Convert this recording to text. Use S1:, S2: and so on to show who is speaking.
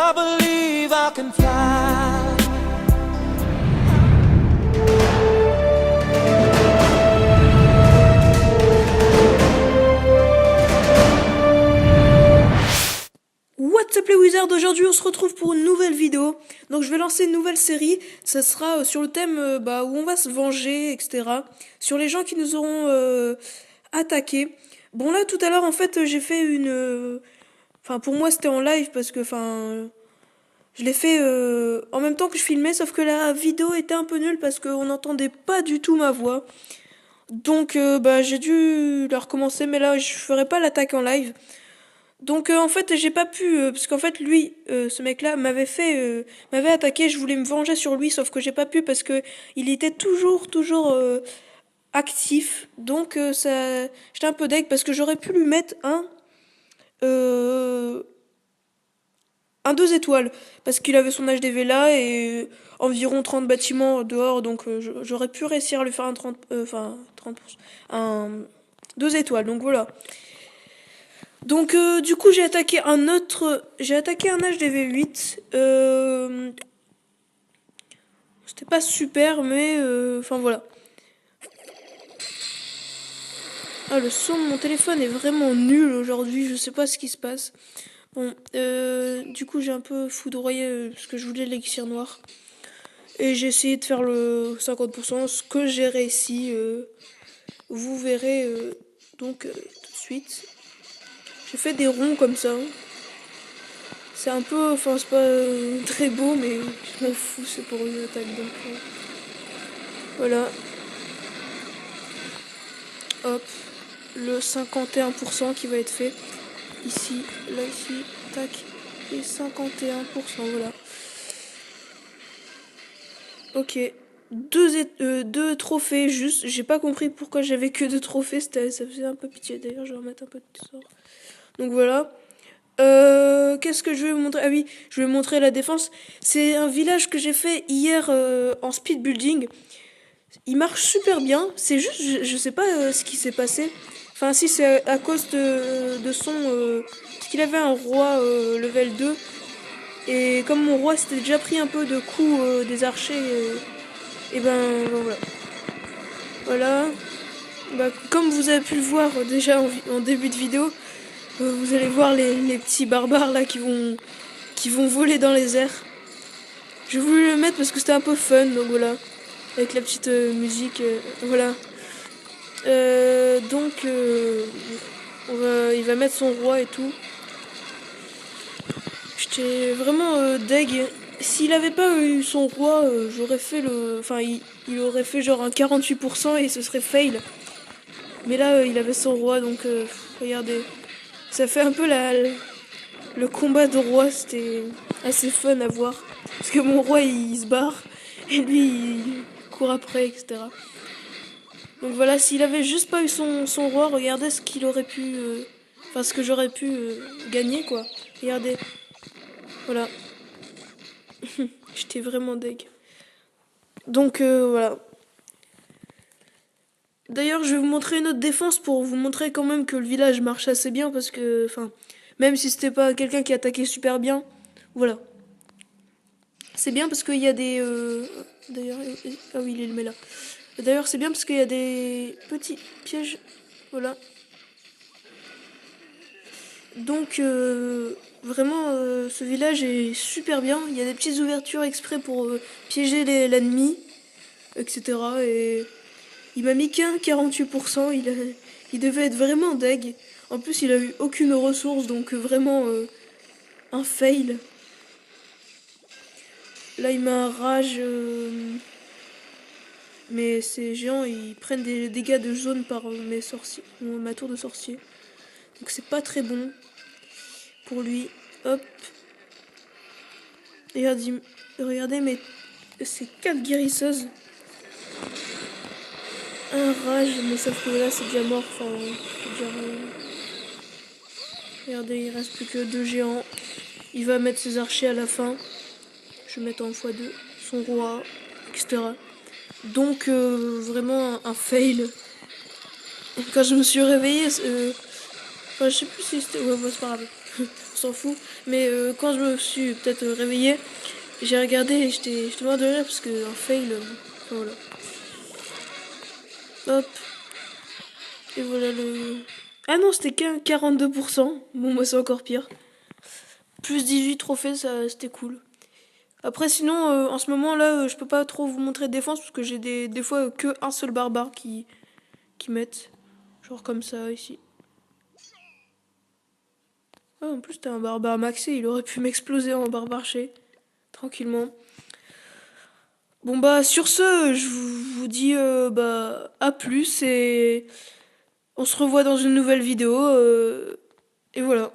S1: I believe I can fly.
S2: What's up les Wizards, aujourd'hui on se retrouve pour une nouvelle vidéo. Donc je vais lancer une nouvelle série, ça sera sur le thème où on va se venger, etc. Sur les gens qui nous auront attaqués. Bon là tout à l'heure en fait j'ai fait une... Enfin pour moi c'était en live parce que je l'ai fait en même temps que je filmais, sauf que la vidéo était un peu nulle parce qu'on n'entendait pas du tout ma voix. Donc j'ai dû la recommencer, mais là je ferai pas l'attaque en live. Donc en fait j'ai pas pu parce qu'en fait lui ce mec-là m'avait attaqué, je voulais me venger sur lui sauf que j'ai pas pu parce que il était toujours actif. Donc ça j'étais un peu deg parce que j'aurais pu lui mettre euh, un 2 étoiles parce qu'il avait son HDV là et environ 30 bâtiments dehors, donc j'aurais pu réussir à lui faire un 30 un 2 étoiles. Donc voilà. Donc du coup j'ai attaqué un HDV 8. C'était pas super mais voilà. Ah, le son de mon téléphone est vraiment nul aujourd'hui, je sais pas ce qui se passe. Bon, du coup j'ai un peu foudroyé parce que je voulais l'élixir noir. Et j'ai essayé de faire le 50%, ce que j'ai réussi. Vous verrez tout de suite. J'ai fait des ronds comme ça. C'est un peu, c'est pas très beau, mais je m'en fous, c'est pour une attaque. Donc voilà. Hop, le 51% qui va être fait. Ici, là, ici, tac. Et 51%, voilà. Ok. Deux trophées juste. J'ai pas compris pourquoi j'avais que 2 trophées. Ça faisait un peu pitié. D'ailleurs, je vais remettre un peu de sort. Donc voilà. Qu'est-ce que je vais vous montrer? Ah oui, je vais vous montrer la défense. C'est un village que j'ai fait hier en speed building. Il marche super bien. C'est juste, je sais pas ce qui s'est passé. Enfin, si c'est à cause de son... parce qu'il avait un roi level 2. Et comme mon roi s'était déjà pris un peu de coups des archers, et voilà. Voilà. Comme vous avez pu le voir déjà en début de vidéo, vous allez voir les petits barbares là qui vont voler dans les airs. J'ai voulu le mettre parce que c'était un peu fun, donc voilà. Avec la petite musique, voilà. Il va mettre son roi et tout. J'étais vraiment deg. S'il avait pas eu son roi, j'aurais fait le... Enfin, il aurait fait genre un 48% et ce serait fail. Mais là, il avait son roi, donc regardez. Ça fait un peu le combat de roi, c'était assez fun à voir. Parce que mon roi, il se barre, et lui, il court après, etc. Donc voilà, s'il avait juste pas eu son roi, regardez ce qu'il aurait pu... ce que j'aurais pu gagner, quoi. Regardez. Voilà. J'étais vraiment deg. Donc voilà. D'ailleurs, je vais vous montrer une autre défense pour vous montrer quand même que le village marche assez bien parce que, même si c'était pas quelqu'un qui attaquait super bien, voilà. C'est bien parce qu'il y a des... D'ailleurs, ah oui, il est là. D'ailleurs, c'est bien parce qu'il y a des petits pièges, voilà. Donc, vraiment, ce village est super bien. Il y a des petites ouvertures exprès pour piéger l'ennemi, etc. Et il m'a mis qu'un 48%. Il devait être vraiment deg. En plus, il a eu aucune ressource, donc vraiment un fail. Là, il m'a un rage. Mais ces géants, ils prennent des dégâts de jaune par ma tour de sorcier. Donc c'est pas très bon pour lui. Hop. Regardez ces 4 guérisseuses. Un rage, mais sauf que là c'est déjà mort. Regardez, il reste plus que 2 géants. Il va mettre ses archers à la fin. Je vais mettre en x2 son roi, etc. Donc vraiment un fail. Quand je me suis réveillée, je sais plus si c'était... Ouais, c'est pas grave. On s'en fout. Mais quand je me suis peut-être réveillée, j'ai regardé et j'étais mort de rire parce que un fail. Enfin, voilà. Hop. Et voilà le. Ah non, c'était qu'un 42%. Bon, moi, c'est encore pire. Plus 18 trophées, ça, c'était cool. Après, sinon, en ce moment là, je peux pas trop vous montrer de défense parce que j'ai des fois que un seul barbare qui mettent. Genre comme ça, ici. Ah, en plus, t'as un barbare maxé, il aurait pu m'exploser en barbarché. Tranquillement. Bon, bah, sur ce, je vous dis bah, à plus et on se revoit dans une nouvelle vidéo. Et voilà.